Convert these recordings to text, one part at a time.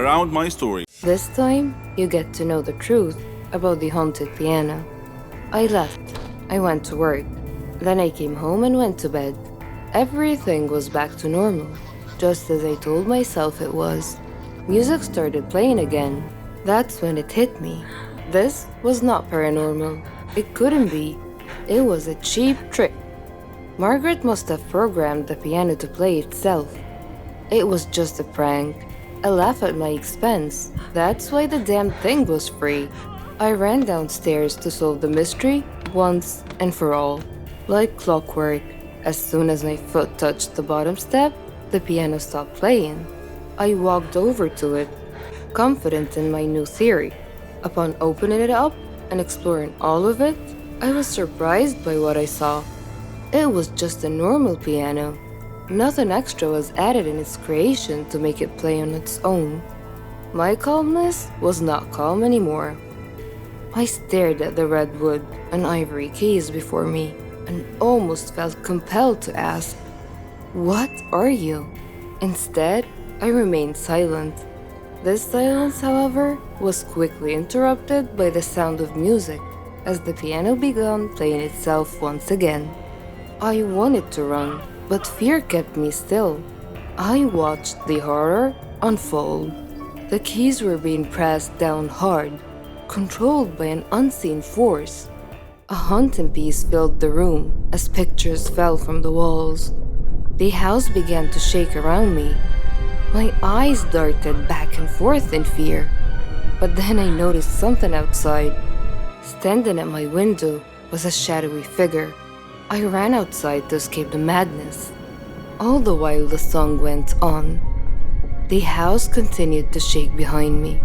around my story. This time, you get to know the truth about the haunted piano. I left. I went to work. Then I came home and went to bed. Everything was back to normal, just as I told myself it was. Music started playing again. That's when it hit me. This was not paranormal. It couldn't be. It was a cheap trick. Margaret must have programmed the piano to play itself. It was just a prank. A laugh at my expense. That's why the damn thing was free. I ran downstairs to solve the mystery once and for all. Like clockwork, as soon as my foot touched the bottom step, the piano stopped playing. I walked over to it, confident in my new theory. Upon opening it up and exploring all of it, I was surprised by what I saw. It was just a normal piano. Nothing extra was added in its creation to make it play on its own. My calmness was not calm anymore. I stared at the red wood and ivory keys before me and almost felt compelled to ask, "What are you?" Instead, I remained silent. This silence, however, was quickly interrupted by the sound of music as the piano began playing itself once again. I wanted to run, but fear kept me still. I watched the horror unfold. The keys were being pressed down hard, controlled by an unseen force. A haunting peace filled the room as pictures fell from the walls. The house began to shake around me. My eyes darted back and forth in fear. But then I noticed something outside. Standing at my window was a shadowy figure. I ran outside to escape the madness. All the while the song went on. The house continued to shake behind me.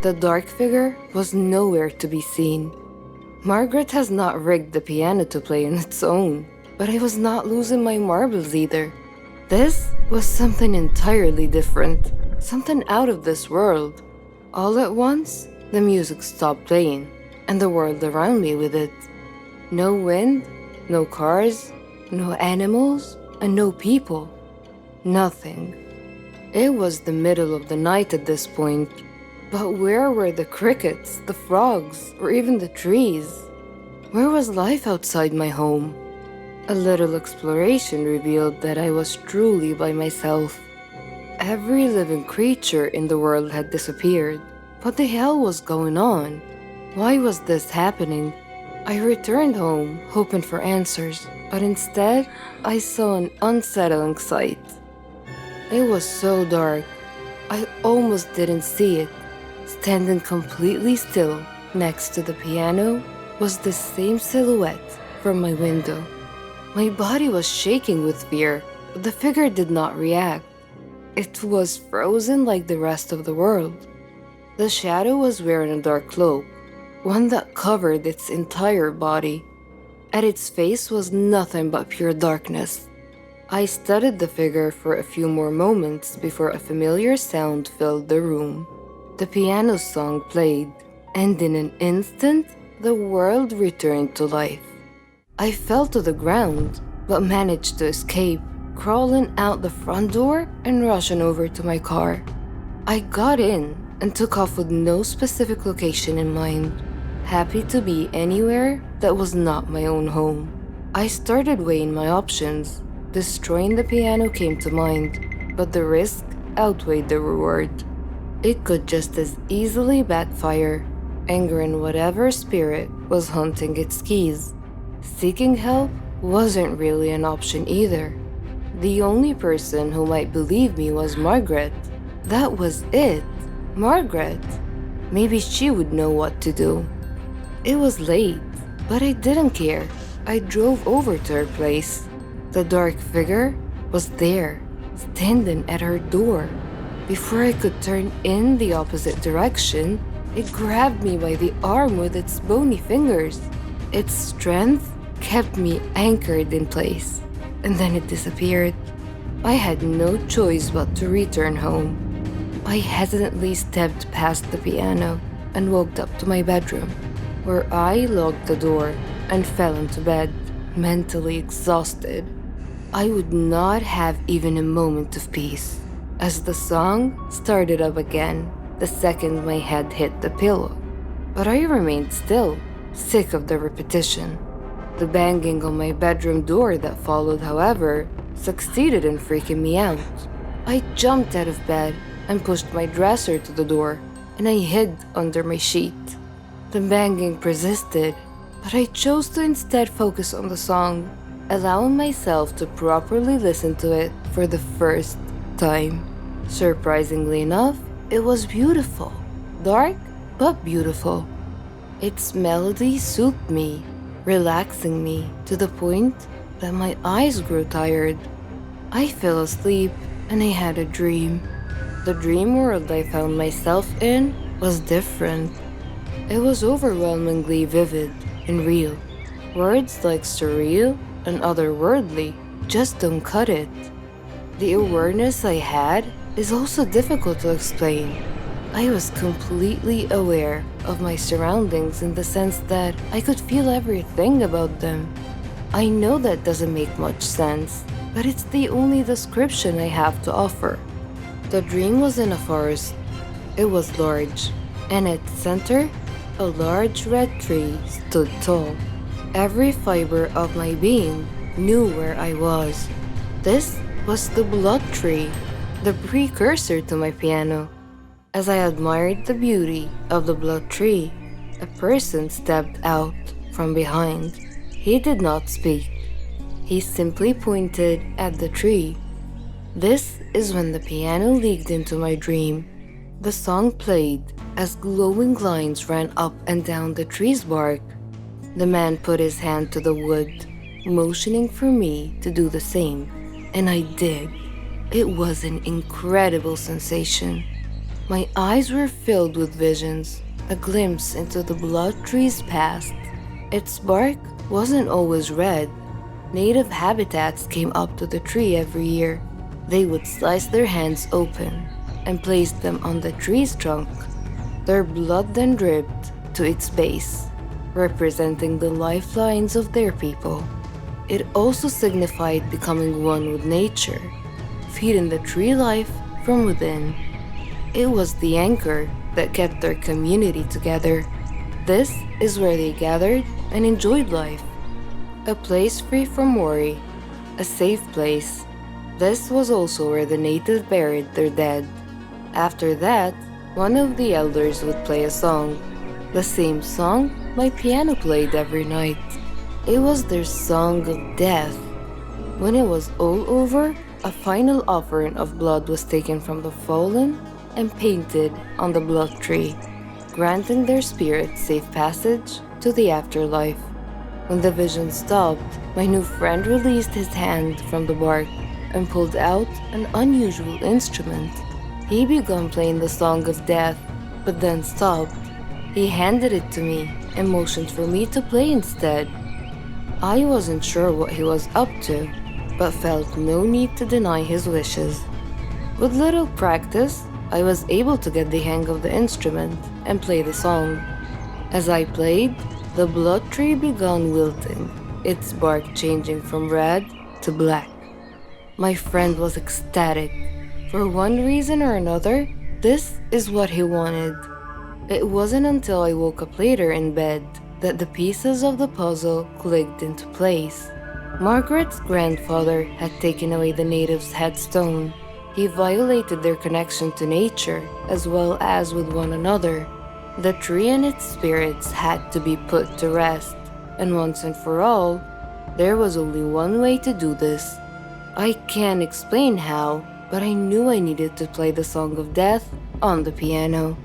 The dark figure was nowhere to be seen. Margaret has not rigged the piano to play on its own, but I was not losing my marbles either. This was something entirely different, something out of this world. All at once, the music stopped playing, and the world around me with it. No wind, no cars, no animals, and no people. Nothing. It was the middle of the night at this point, but where were the crickets, the frogs, or even the trees? Where was life outside my home? A little exploration revealed that I was truly by myself. Every living creature in the world had disappeared. What the hell was going on? Why was this happening? I returned home, hoping for answers, but instead, I saw an unsettling sight. It was so dark, I almost didn't see it. Standing completely still next to the piano was the same silhouette from my window. My body was shaking with fear, but the figure did not react. It was frozen like the rest of the world. The shadow was wearing a dark cloak, one that covered its entire body. At its face was nothing but pure darkness. I studied the figure for a few more moments before a familiar sound filled the room. The piano song played, and in an instant, the world returned to life. I fell to the ground, but managed to escape, crawling out the front door and rushing over to my car. I got in and took off with no specific location in mind, happy to be anywhere that was not my own home. I started weighing my options. Destroying the piano came to mind, but the risk outweighed the reward. It could just as easily backfire, angering whatever spirit was hunting its keys. Seeking help wasn't really an option either. The only person who might believe me was Margaret. That was it. Margaret. Maybe she would know what to do. It was late, but I didn't care. I drove over to her place. The dark figure was there, standing at her door. Before I could turn in the opposite direction, it grabbed me by the arm with its bony fingers. Its strength kept me anchored in place, and then it disappeared. I had no choice but to return home. I hesitantly stepped past the piano and walked up to my bedroom, where I locked the door and fell into bed, mentally exhausted. I would not have even a moment of peace. as the song started up again the second my head hit the pillow. But I remained still, sick of the repetition. The banging on my bedroom door that followed, however, succeeded in freaking me out. I jumped out of bed and pushed my dresser to the door, and I hid under my sheet. The banging persisted, but I chose to instead focus on the song, allowing myself to properly listen to it for the first time. Surprisingly enough, it was beautiful. Dark, but beautiful. Its melody soothed me, relaxing me to the point that my eyes grew tired. I fell asleep and I had a dream. The dream world I found myself in was different. It was overwhelmingly vivid and real. Words like surreal and otherworldly just don't cut it. The awareness I had is also difficult to explain. I was completely aware of my surroundings in the sense that I could feel everything about them. I know that doesn't make much sense, but it's the only description I have to offer. The dream was in a forest. It was large, and at its center, a large red tree stood tall. Every fiber of my being knew where I was. This was the blood tree, the precursor to my piano. As I admired the beauty of the blood tree, a person stepped out from behind. He did not speak. He simply pointed at the tree. This is when the piano leaked into my dream. The song played as glowing lines ran up and down the tree's bark. The man put his hand to the wood, motioning for me to do the same, and I did. It was an incredible sensation. My eyes were filled with visions, a glimpse into the blood tree's past. Its bark wasn't always red. Native habitats came up to the tree every year. They would slice their hands open and place them on the tree's trunk. Their blood then dripped to its base, representing the lifelines of their people. It also signified becoming one with nature, feeding the tree life from within. It was the anchor that kept their community together. This is where they gathered and enjoyed life. A place free from worry, a safe place. This was also where the natives buried their dead. After that, one of the elders would play a song, the same song my piano played every night. It was their song of death. When it was all over, a final offering of blood was taken from the fallen and painted on the blood tree, granting their spirits safe passage to the afterlife. When the vision stopped, my new friend released his hand from the bark and pulled out an unusual instrument. He began playing the song of death, but then stopped. He handed it to me and motioned for me to play instead. I wasn't sure what he was up to, but felt no need to deny his wishes. With little practice, I was able to get the hang of the instrument and play the song. As I played, the blood tree began wilting, its bark changing from red to black. My friend was ecstatic. For one reason or another, this is what he wanted. It wasn't until I woke up later in bed that the pieces of the puzzle clicked into place. Margaret's grandfather had taken away the natives' headstone. He violated their connection to nature as well as with one another. The tree and its spirits had to be put to rest, and once and for all, there was only one way to do this. I can't explain how, but I knew I needed to play the Song of Death on the piano,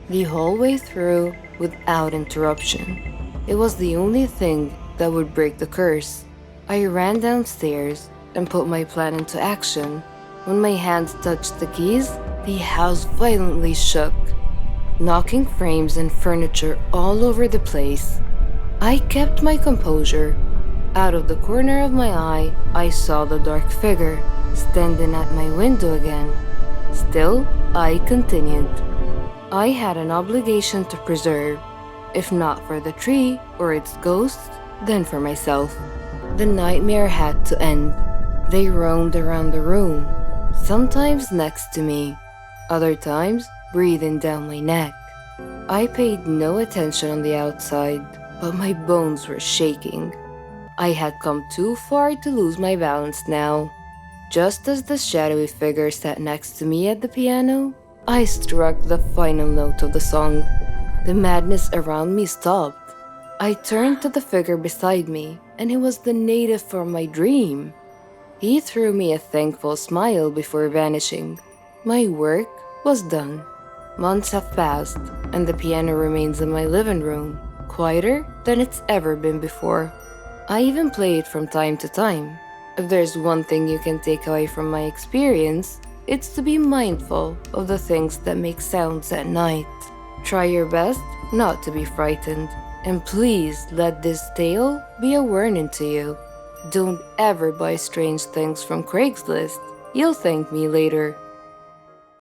the whole way through without interruption. It was the only thing that would break the curse. I ran downstairs and put my plan into action. When my hands touched the keys, the house violently shook, knocking frames and furniture all over the place. I kept my composure. Out of the corner of my eye, I saw the dark figure standing at my window again. Still, I continued. I had an obligation to preserve, if not for the tree or its ghost, then for myself. The nightmare had to end. They roamed around the room, sometimes next to me, other times breathing down my neck. I paid no attention on the outside, but my bones were shaking. I had come too far to lose my balance now. Just as the shadowy figure sat next to me at the piano, I struck the final note of the song. The madness around me stopped. I turned to the figure beside me, and it was the native from my dream. He threw me a thankful smile before vanishing. My work was done. Months have passed, and the piano remains in my living room, quieter than it's ever been before. I even play it from time to time. If there's one thing you can take away from my experience, it's to be mindful of the things that make sounds at night. Try your best not to be frightened, and please let this tale be a warning to you. Don't ever buy strange things from Craigslist. You'll thank me later.